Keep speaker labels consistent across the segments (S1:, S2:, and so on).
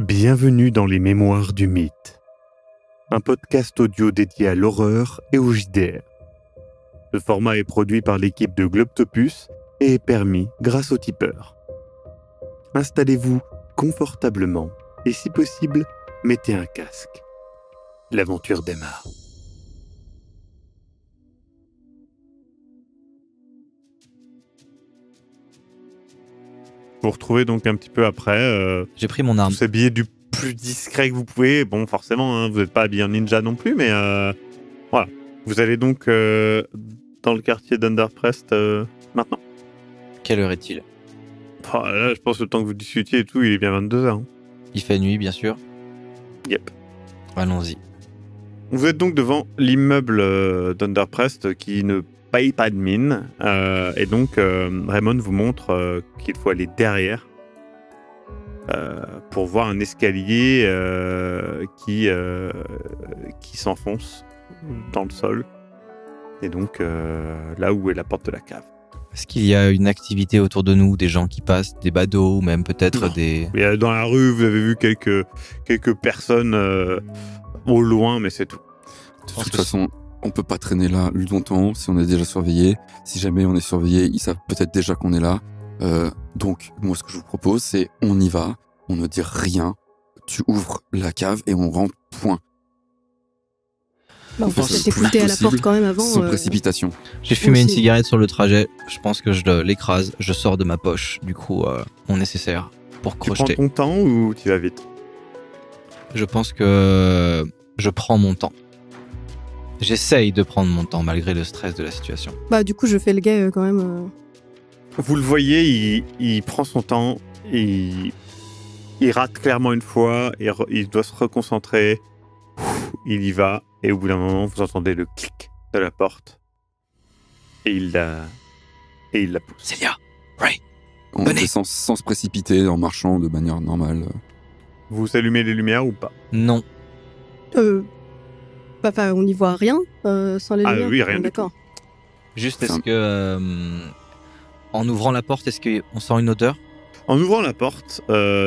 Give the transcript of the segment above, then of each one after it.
S1: Bienvenue dans les Mémoires du Mythe, un podcast audio dédié à l'horreur et au JDR. Ce format est produit par l'équipe de Globtopus et est permis grâce au tipeur. Installez-vous confortablement et si possible, mettez un casque. L'aventure démarre. Vous retrouvez donc un petit peu après.
S2: J'ai pris mon arme.
S1: Vous habillez du plus discret que vous pouvez. Bon, forcément, vous n'êtes pas habillé en ninja non plus, mais voilà. Vous allez donc dans le quartier d'Underprest maintenant.
S2: Quelle heure est-il ?
S1: Là, je pense que le temps que vous discutiez et tout, il est bien 22h.
S2: Il fait nuit, bien sûr.
S1: Yep.
S2: Allons-y.
S1: Vous êtes donc devant l'immeuble d'Underprest qui ne paye pas de mine. Et donc, Raymond vous montre qu'il faut aller derrière pour voir un escalier qui s'enfonce dans le sol. Et donc, là où est la porte de la cave.
S2: Est-ce qu'il y a une activité autour de nous, des gens qui passent, des badauds, ou même peut-être
S1: Non.
S2: des...
S1: Dans la rue, vous avez vu quelques personnes au loin, mais c'est tout.
S3: De toute façon, on peut pas traîner là longtemps si on est déjà surveillé. Si jamais on est surveillé, ils savent peut-être déjà qu'on est là. Donc, moi, ce que je vous propose, c'est on y va, on ne dit rien, tu ouvres la cave et on rentre, point.
S4: Bah, on
S3: fait
S4: peut
S3: ça
S4: peut-être
S3: le plus
S4: écouter à la
S3: possible,
S4: porte quand même avant.
S3: Sans précipitation.
S2: J'ai fumé une
S4: aussi.
S2: cigarette sur le trajet. Je pense que je l'écrase. Je sors de ma poche, du coup, mon nécessaire pour
S1: Tu prends
S2: crocheter.
S1: ton temps ou tu vas vite?
S2: Je pense que je prends mon temps. J'essaye de prendre mon temps malgré le stress de la situation.
S4: Bah du coup je fais le gay quand même.
S1: Vous le voyez, il prend son temps, il rate clairement une fois, il doit se reconcentrer, il y va, et au bout d'un moment, vous entendez le clic de la porte, et il la pousse.
S2: Célia, Ray,
S3: On
S2: Venez.
S3: fait sans se précipiter, en marchant de manière normale.
S1: Vous allumez les lumières ou pas?
S2: non.
S4: Enfin on n'y voit rien sans les
S1: Ah
S4: lumières.
S1: oui, rien du
S4: D'accord.
S2: Juste,
S3: Enfin-
S2: est-ce que... en ouvrant la porte, est-ce qu'on sent une odeur ?
S1: En ouvrant la porte,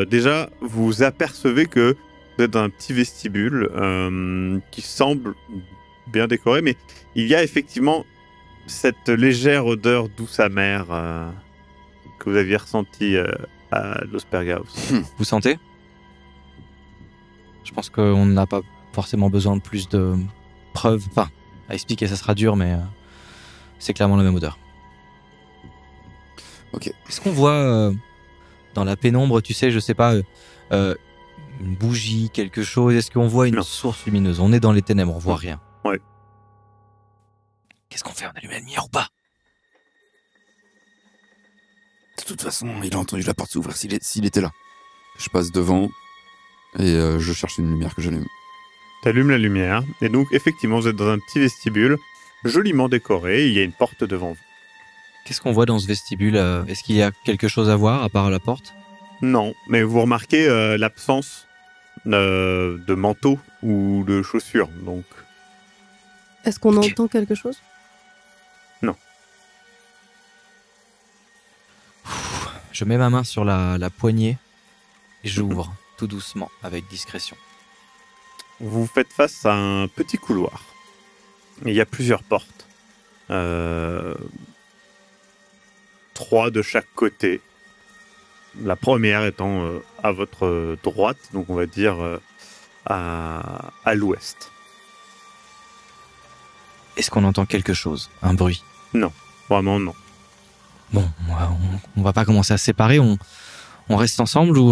S1: déjà, vous apercevez que vous êtes dans un petit vestibule qui semble bien décoré, mais il y a effectivement cette légère odeur douce amère que vous aviez ressentie à l'Osperga aussi.
S2: Vous sentez ? Je pense qu'on n'a pas forcément besoin de plus de preuves. Enfin, à expliquer, ça sera dur, mais c'est clairement la même odeur.
S3: Ok.
S2: Est-ce qu'on voit dans la pénombre, tu sais, je sais pas, une bougie, quelque chose ? Est-ce qu'on voit une
S1: Non.
S2: source lumineuse ? On est dans les ténèbres, on voit rien.
S1: Ouais.
S2: Qu'est-ce qu'on fait ? On allume la lumière ou pas ?
S3: De toute façon, il a entendu la porte s'ouvrir s'il était là. Je passe devant et je cherche une lumière que j'allume.
S1: T'allumes la lumière, et donc effectivement, vous êtes dans un petit vestibule joliment décoré, il y a une porte devant vous.
S2: Qu'est-ce qu'on voit dans ce vestibule ? Est-ce qu'il y a quelque chose à voir à part la porte ?
S1: Non, mais vous remarquez l'absence de manteau ou de chaussures, donc
S4: Est-ce qu'on
S2: Ok.
S4: entend quelque chose ?
S2: Je mets ma main sur la poignée et j'ouvre tout doucement, avec discrétion.
S1: vous faites face à un petit couloir. Il y a plusieurs portes. 3 de chaque côté. La première étant à votre droite, donc on va dire à l'ouest.
S2: Est-ce qu'on entend quelque chose ? Un bruit ?
S1: Vraiment non.
S2: Bon, on va pas commencer à se séparer, on reste ensemble ou...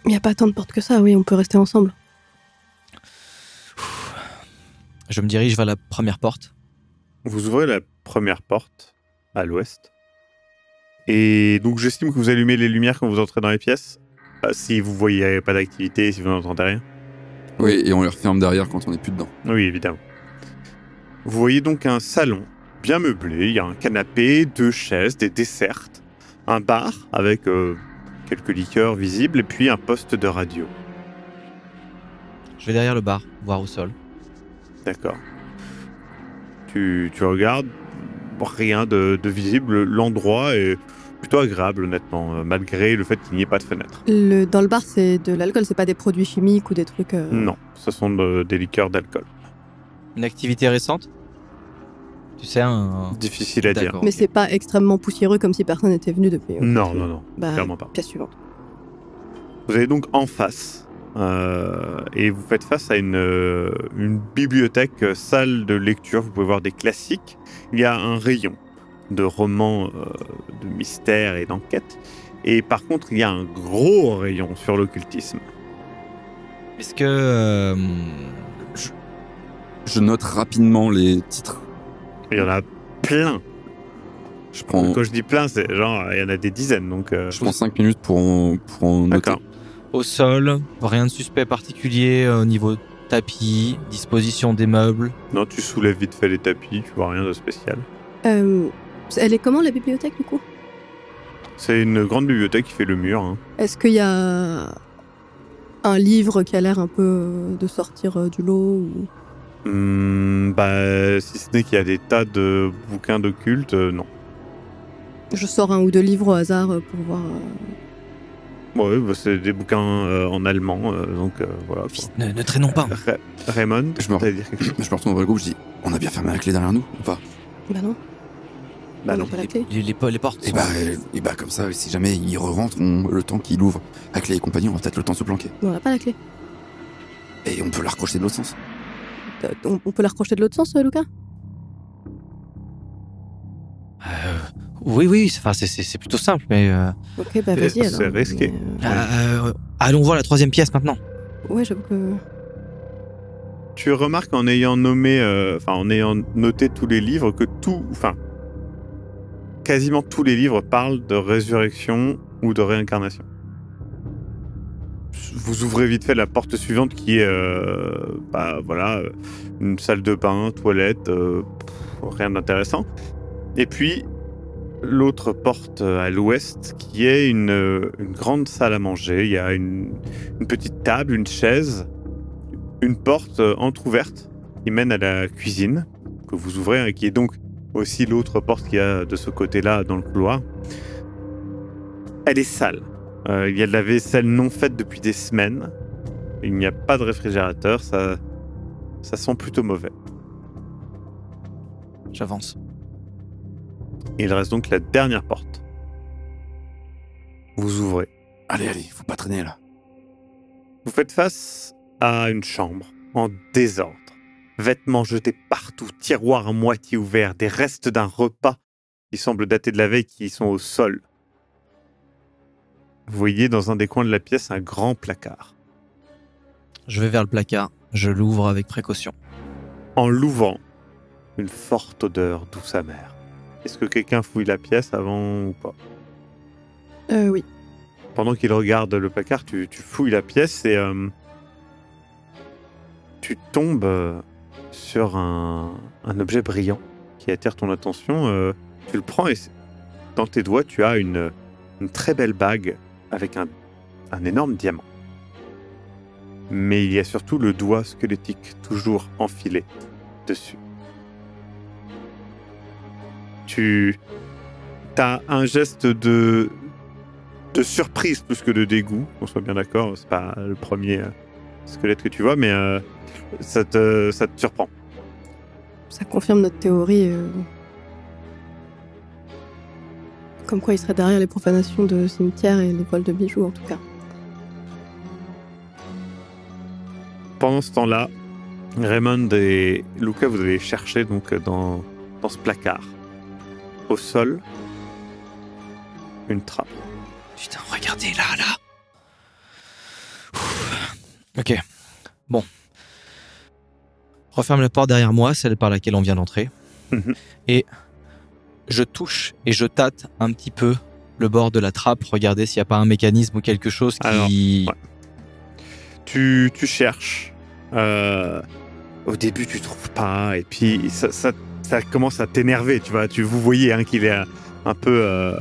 S4: Il n'y a pas tant de portes que ça, oui, on peut rester ensemble.
S2: Je me dirige vers la première porte.
S1: Vous ouvrez la première porte à l'ouest. Et donc j'estime que vous allumez les lumières quand vous entrez dans les pièces. Si vous voyez pas d'activité, si vous n'entendez rien.
S3: Oui, et on les referme derrière quand on n'est plus dedans.
S1: Oui, évidemment. Vous voyez donc un salon bien meublé. Il y a un canapé, 2 chaises, des dessertes, un bar avec quelques liqueurs visibles et puis un poste de radio.
S2: Je vais derrière le bar, voir au sol.
S1: D'accord. Tu regardes, rien de visible. L'endroit est plutôt agréable, honnêtement, malgré le fait qu'il n'y ait pas de fenêtre.
S4: Dans le bar, c'est de l'alcool, c'est pas des produits chimiques ou des trucs...
S1: Non, ce sont des liqueurs d'alcool.
S2: Une activité récente? Tu sais,
S1: Difficile à dire.
S2: D'accord.
S4: Mais
S2: ok.
S4: c'est pas extrêmement poussiéreux comme si personne n'était venu depuis...
S1: Non,
S4: depuis-
S1: non, non,
S4: Bah,
S1: clairement pas.
S4: pièce suivante.
S1: Vous allez donc en face, et vous faites face à une bibliothèque, salle de lecture. Vous pouvez voir des classiques. Il y a un rayon de romans de mystère et d'enquête. Et par contre, il y a un gros rayon sur l'occultisme.
S2: Est-ce que...
S3: Je note rapidement les titres.
S1: Il y en a plein.
S3: Je prends,
S1: Quand je dis plein, c'est genre, il y en a des dizaines. Donc,
S3: je prends 5 minutes pour en noter.
S1: d'accord.
S2: Au sol, rien de suspect particulier au niveau tapis, disposition des meubles.
S1: Non, tu soulèves vite fait les tapis, tu vois rien de spécial.
S4: Elle est comment, la bibliothèque, du coup?
S1: C'est une grande bibliothèque qui fait le mur. Hein.
S4: Est-ce qu'il y a un livre qui a l'air un peu de sortir du lot ou...
S1: Si ce n'est qu'il y a des tas de bouquins d'occulte, non.
S4: Je sors un ou deux livres au hasard pour voir...
S1: Ouais, c'est des bouquins en allemand, donc voilà. quoi.
S2: Vite, ne traînons pas.
S1: Raymond,
S3: Je me-
S1: t'allais dire quelque chose?
S3: Je me retourne vers le groupe, je dis on a bien fermé la clé derrière nous ou pas?
S4: Bah non.
S1: Bah
S4: on
S1: non.
S4: n'a pas la clé.
S2: Les portes
S3: Et
S2: sont...
S3: bah comme ça, si jamais il re-rentre, le temps qu'il ouvre la clé et compagnie, on a peut-être le temps de se planquer.
S4: Mais on n'a pas la clé.
S3: Et on peut la recrocher de l'autre sens.
S4: On peut la recrocher de l'autre sens, Lucas?
S2: Oui, enfin, c'est plutôt simple, mais...
S4: Ok, bah vas-y alors.
S1: C'est risqué.
S4: Mais,
S2: allons voir la troisième pièce maintenant.
S4: ouais, j'avoue que...
S1: Tu remarques en ayant nommé, en ayant noté tous les livres que quasiment tous les livres parlent de résurrection ou de réincarnation. Vous ouvrez vite fait la porte suivante qui est, une salle de bain, toilette, rien d'intéressant. Et puis l'autre porte à l'ouest qui est une grande salle à manger. Il y a une petite table, une chaise, une porte entrouverte qui mène à la cuisine que vous ouvrez et qui est donc aussi l'autre porte qu'il y a de ce côté-là dans le couloir. Elle est sale. Il y a de la vaisselle non faite depuis des semaines. Il n'y a pas de réfrigérateur. Ça sent plutôt mauvais.
S2: J'avance.
S1: Il reste donc la dernière porte. Vous ouvrez.
S3: Allez, faut pas traîner là.
S1: Vous faites face à une chambre en désordre. Vêtements jetés partout, tiroirs à moitié ouverts, des restes d'un repas qui semblent dater de la veille qui sont au sol. Vous voyez dans un des coins de la pièce un grand placard.
S2: Je vais vers le placard. Je l'ouvre avec précaution.
S1: En l'ouvrant, une forte odeur douce amère. Est-ce que quelqu'un fouille la pièce avant ou pas?
S4: Oui.
S1: Pendant qu'il regarde le placard, tu fouilles la pièce et tu tombes sur un objet brillant qui attire ton attention. Tu le prends et dans tes doigts, tu as une très belle bague avec un énorme diamant. Mais il y a surtout le doigt squelettique toujours enfilé dessus. Tu as un geste de surprise plus que de dégoût, qu'on soit bien d'accord, c'est pas le premier squelette que tu vois, mais ça te surprend.
S4: Ça confirme notre théorie. Comme quoi il serait derrière les profanations de cimetières et les vols de bijoux, en tout cas.
S1: Pendant ce temps-là, Raymond et Luca, vous allez chercher donc dans ce placard. Au sol, une trappe.
S2: Putain, regardez, là. Ouf. Ok. Bon. Referme la porte derrière moi, celle par laquelle on vient d'entrer.
S1: Mhm.
S2: Et je touche et je tâte un petit peu le bord de la trappe, regarder s'il n'y a pas un mécanisme ou quelque chose qui...
S1: Alors, ouais. Tu cherches. Au début, tu trouves pas, et puis ça commence à t'énerver, tu vois. Vous voyez qu'il est un peu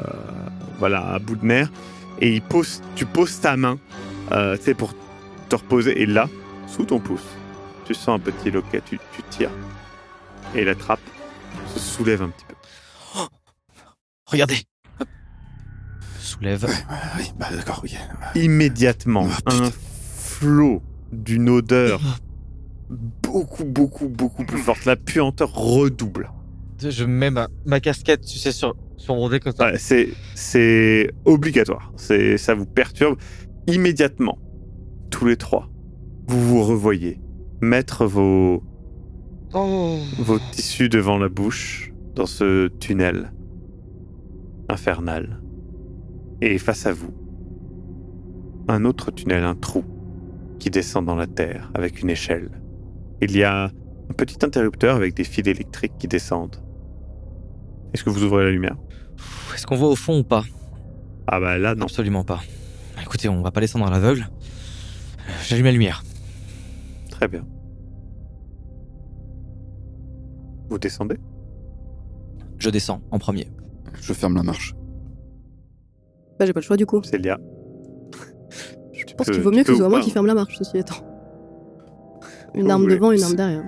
S1: à bout de nerfs, et tu poses ta main pour te reposer, et là, sous ton pouce, tu sens un petit loquet, tu tires, et la trappe se soulève un petit peu.
S2: Regardez. soulève.
S3: Oui, bah d'accord, oui.
S1: Immédiatement,
S3: Oh, putain.
S1: un flot d'une odeur beaucoup plus forte. La puanteur redouble.
S2: Je mets ma casquette, tu sais, sur mon nez comme ça.
S1: Ouais, c'est obligatoire. Ça vous perturbe. Immédiatement, tous les trois, vous vous revoyez mettre vos tissus devant la bouche dans ce tunnel infernal. Et face à vous, un autre tunnel, un trou qui descend dans la terre avec une échelle. Il y a un petit interrupteur avec des fils électriques qui descendent. Est-ce que vous ouvrez la lumière?
S2: Est-ce qu'on voit au fond ou pas?
S1: Ah bah là, non.
S2: Absolument pas. Écoutez, on va pas descendre à l'aveugle. J'allume la lumière.
S1: Très bien. Vous descendez?
S2: Je descends en premier.
S3: Je ferme la marche.
S4: Bah, j'ai pas le choix du coup.
S1: Célia.
S4: Je pense qu'il vaut mieux que ce soit moi qui ferme la marche, ceci étant. Une arme devant, une arme derrière.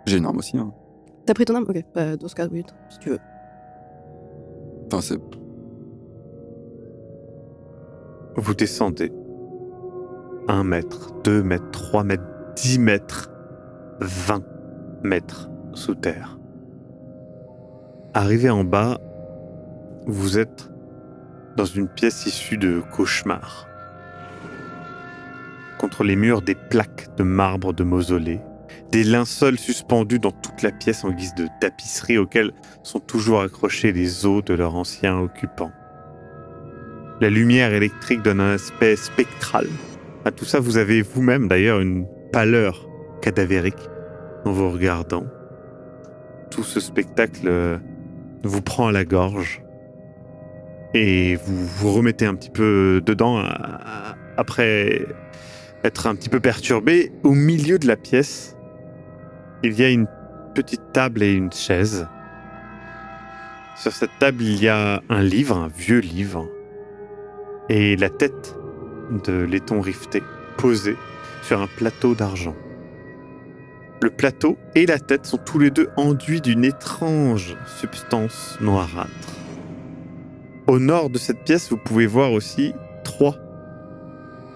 S3: J'ai une arme aussi, hein.
S4: T'as pris ton arme? Ok, bah, dans ce cas, oui, si tu veux.
S3: Enfin, c'est...
S1: Vous descendez 1 mètre, 2 mètres, 3 mètres, 10 mètres, 20 mètres sous terre. Arrivé en bas, vous êtes dans une pièce issue de cauchemars. Contre les murs, des plaques de marbre de mausolée, des linceuls suspendus dans toute la pièce en guise de tapisserie auxquels sont toujours accrochés les os de leurs anciens occupants. La lumière électrique donne un aspect spectral. À tout ça, vous avez vous-même d'ailleurs une pâleur cadavérique en vous regardant. Tout ce spectacle vous prend à la gorge et vous vous remettez un petit peu dedans après être un petit peu perturbé. Au milieu de la pièce, il y a une petite table et une chaise. Sur cette table, il y a un livre, un vieux livre, et la tête de laiton rifté posée sur un plateau d'argent. Le plateau et la tête sont tous les deux enduits d'une étrange substance noirâtre. Au nord de cette pièce, vous pouvez voir aussi 3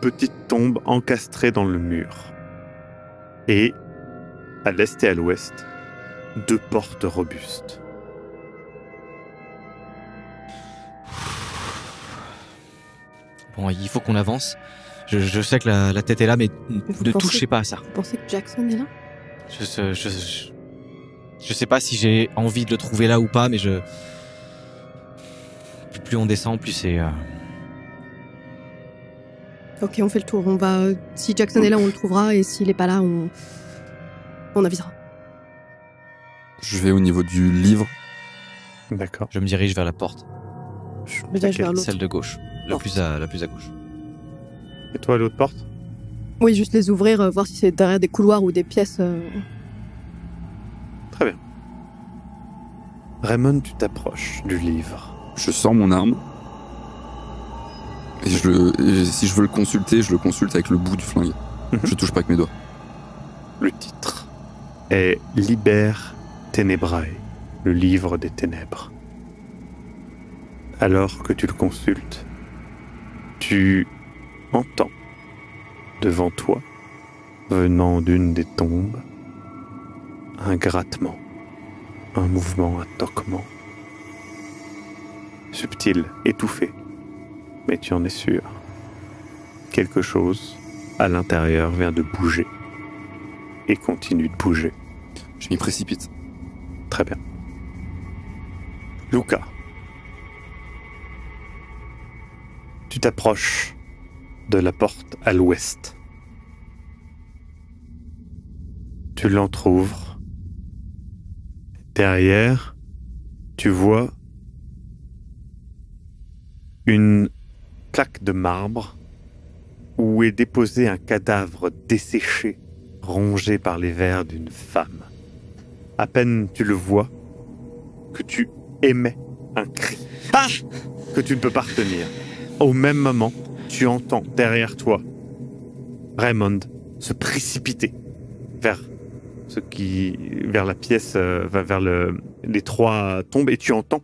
S1: petites tombes encastrées dans le mur. Et, à l'est et à l'ouest, 2 portes robustes.
S2: Bon, il faut qu'on avance. Je sais que la tête est là, mais ne touchez pas à ça.
S4: Vous pensez que Jackson est là?
S2: Je sais pas si j'ai envie de le trouver là ou pas, mais plus on descend, plus c'est...
S4: Ok, on fait le tour. On va... Si Jackson est là, on le trouvera, et s'il est pas là, on avisera.
S3: Je vais au niveau du livre.
S1: D'accord.
S2: Je me dirige vers la porte.
S4: Je me dirige vers l'autre.
S2: Celle de gauche. La plus à gauche.
S1: Et toi, l'autre porte?
S4: Oui, juste les ouvrir, voir si c'est derrière des couloirs ou des pièces.
S1: Très bien. Raymond, tu t'approches du livre.
S3: Je sors mon arme. Et si je veux le consulter, je le consulte avec le bout du flingue. Je touche pas avec mes doigts.
S1: Le titre est Liber Tenebrae, le livre des ténèbres. Alors que tu le consultes, tu entends devant toi, venant d'une des tombes, un grattement, un mouvement, un toquement. Subtil, étouffé, mais tu en es sûr. Quelque chose à l'intérieur vient de bouger et continue de bouger.
S3: Je m'y précipite.
S1: Très bien. Luca, tu t'approches de la porte à l'ouest. Tu l'entrouvres. Derrière, tu vois une plaque de marbre où est déposé un cadavre desséché, rongé par les vers d'une femme. À peine tu le vois, que tu émets un cri que tu ne peux pas retenir. Au même moment, tu entends derrière toi Raymond se précipiter vers la pièce, vers les 3 tombes, et tu entends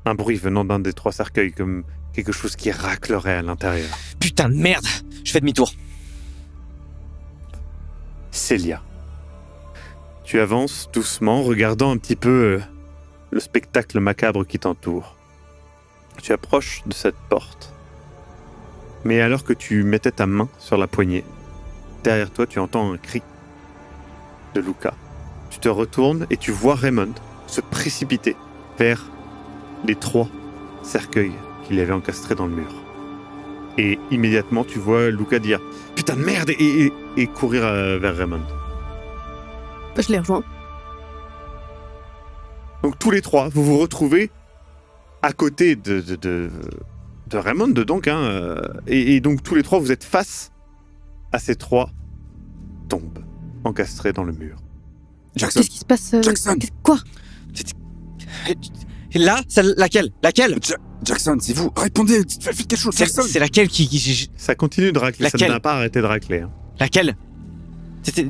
S1: Un bruit venant d'un des 3 cercueils, comme quelque chose qui raclerait à l'intérieur.
S2: Putain de merde! Je fais demi-tour.
S1: Célia. Tu avances doucement, regardant un petit peu le spectacle macabre qui t'entoure. Tu approches de cette porte. Mais alors que tu mettais ta main sur la poignée, derrière toi, tu entends un cri de Luca. Tu te retournes et tu vois Raymond se précipiter vers les 3 cercueils qu'il avait encastrés dans le mur. Et immédiatement, tu vois Luca dire « Putain de merde !» et courir vers Raymond.
S4: Je les rejoins.
S1: Donc tous les 3, vous vous retrouvez à côté de Raymond, donc, et donc tous les 3, vous êtes face à ces 3 tombes encastrées dans le mur.
S3: Jackson.
S4: Qu'est-ce qui se passe
S3: Jackson.
S4: Quoi?
S2: Là, laquelle?
S3: Jackson, c'est vous. Répondez, faites quelque chose. Jackson.
S2: C'est laquelle qui...
S1: Ça continue de racler,
S2: Laquelle?
S1: ça n'a pas arrêté de racler. Hein.
S2: Laquelle?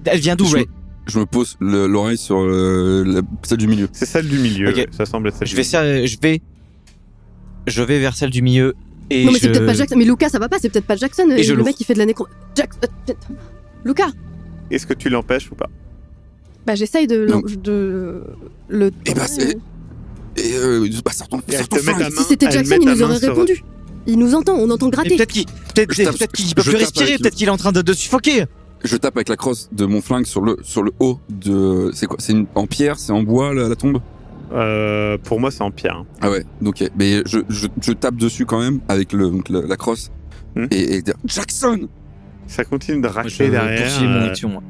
S2: Elle vient d'où, Ray?
S3: Je me pose l'oreille sur celle du milieu.
S1: C'est celle du milieu,
S2: Ok.
S1: ça semble être celle
S2: Je vais vers celle du milieu et
S4: Non, mais c'est peut-être pas Jackson. Mais Luca, ça va pas, c'est peut-être pas Jackson.
S2: Et je
S4: le
S2: l'ouvre.
S4: mec qui fait de la nécro. Luca!
S1: Est-ce que tu l'empêches ou pas?
S4: Bah, j'essaye de le.
S3: Et bah, c'est. Et sortons
S1: Et elle te met ta main,
S4: Si c'était
S1: elle
S4: Jackson,
S1: met
S4: il
S1: ta
S4: nous
S1: main
S4: aurait
S1: sur-
S4: répondu. Il nous entend, on entend gratter.
S2: Peut-être qu'il
S3: Je tape-
S2: peut
S3: je
S2: peut plus
S3: tape
S2: respirer,
S3: avec
S2: peut-être qu'il est en train de suffoquer.
S3: Je tape avec la crosse de mon flingue sur le haut de. C'est quoi? C'est en pierre, c'est en bois la tombe?
S1: Pour moi, c'est en pierre. Hein.
S3: Ah ouais, donc mais je tape dessus quand même avec la crosse et dire Jackson.
S1: Ça continue de
S2: Je
S1: racler derrière.
S2: poursuis mon action, moi.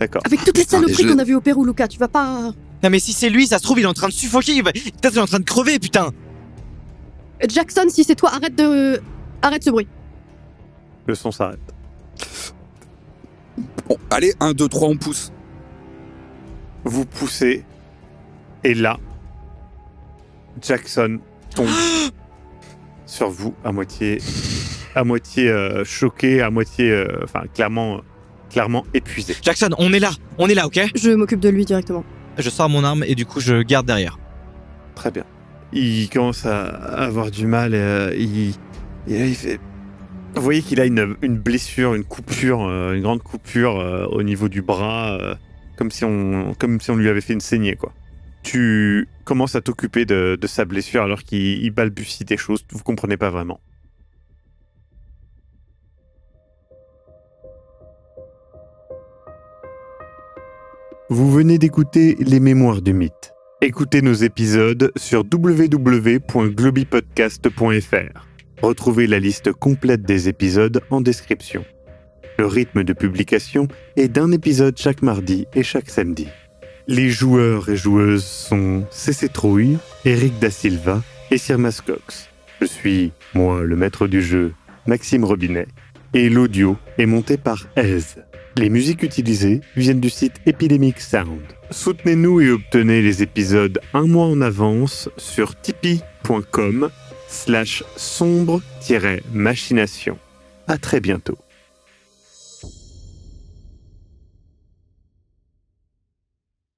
S1: D'accord.
S4: Avec toutes les
S3: Putain,
S4: saloperies
S3: mais je-
S4: qu'on a vues au Pérou, Luca, tu vas pas.
S2: Non mais si c'est lui, ça se trouve, il est en train de suffoquer, peut-être qu'il est en train de crever, putain.
S4: Jackson, si c'est toi, arrête ce bruit.
S1: Le son s'arrête.
S3: Bon, allez, 1, 2, 3, on pousse.
S1: Vous poussez, et là, Jackson tombe sur vous à moitié choqué, à moitié, clairement épuisé.
S2: Jackson, on est là, ok?
S4: Je m'occupe de lui directement.
S2: Je sors mon arme et du coup je garde derrière.
S1: Très bien. Il commence à avoir du mal. Il fait. Vous voyez qu'il a une blessure, une grande coupure au niveau du bras, comme si on lui avait fait une saignée, quoi. Tu commences à t'occuper de sa blessure alors qu'il balbutie des choses, vous comprenez pas vraiment. Vous venez d'écouter Les Mémoires du Mythe. Écoutez nos épisodes sur www.globipodcast.fr. Retrouvez la liste complète des épisodes en description. Le rythme de publication est d'un épisode chaque mardi et chaque samedi. Les joueurs et joueuses sont CC Trouille, Eric Da Silva et Sirmas Cox. Je suis, moi, le maître du jeu, Maxime Robinet, et l'audio est monté par Ez. Les musiques utilisées viennent du site Epidemic Sound. Soutenez-nous et obtenez les épisodes un mois en avance sur tipeee.com/sombre-machination. À très bientôt.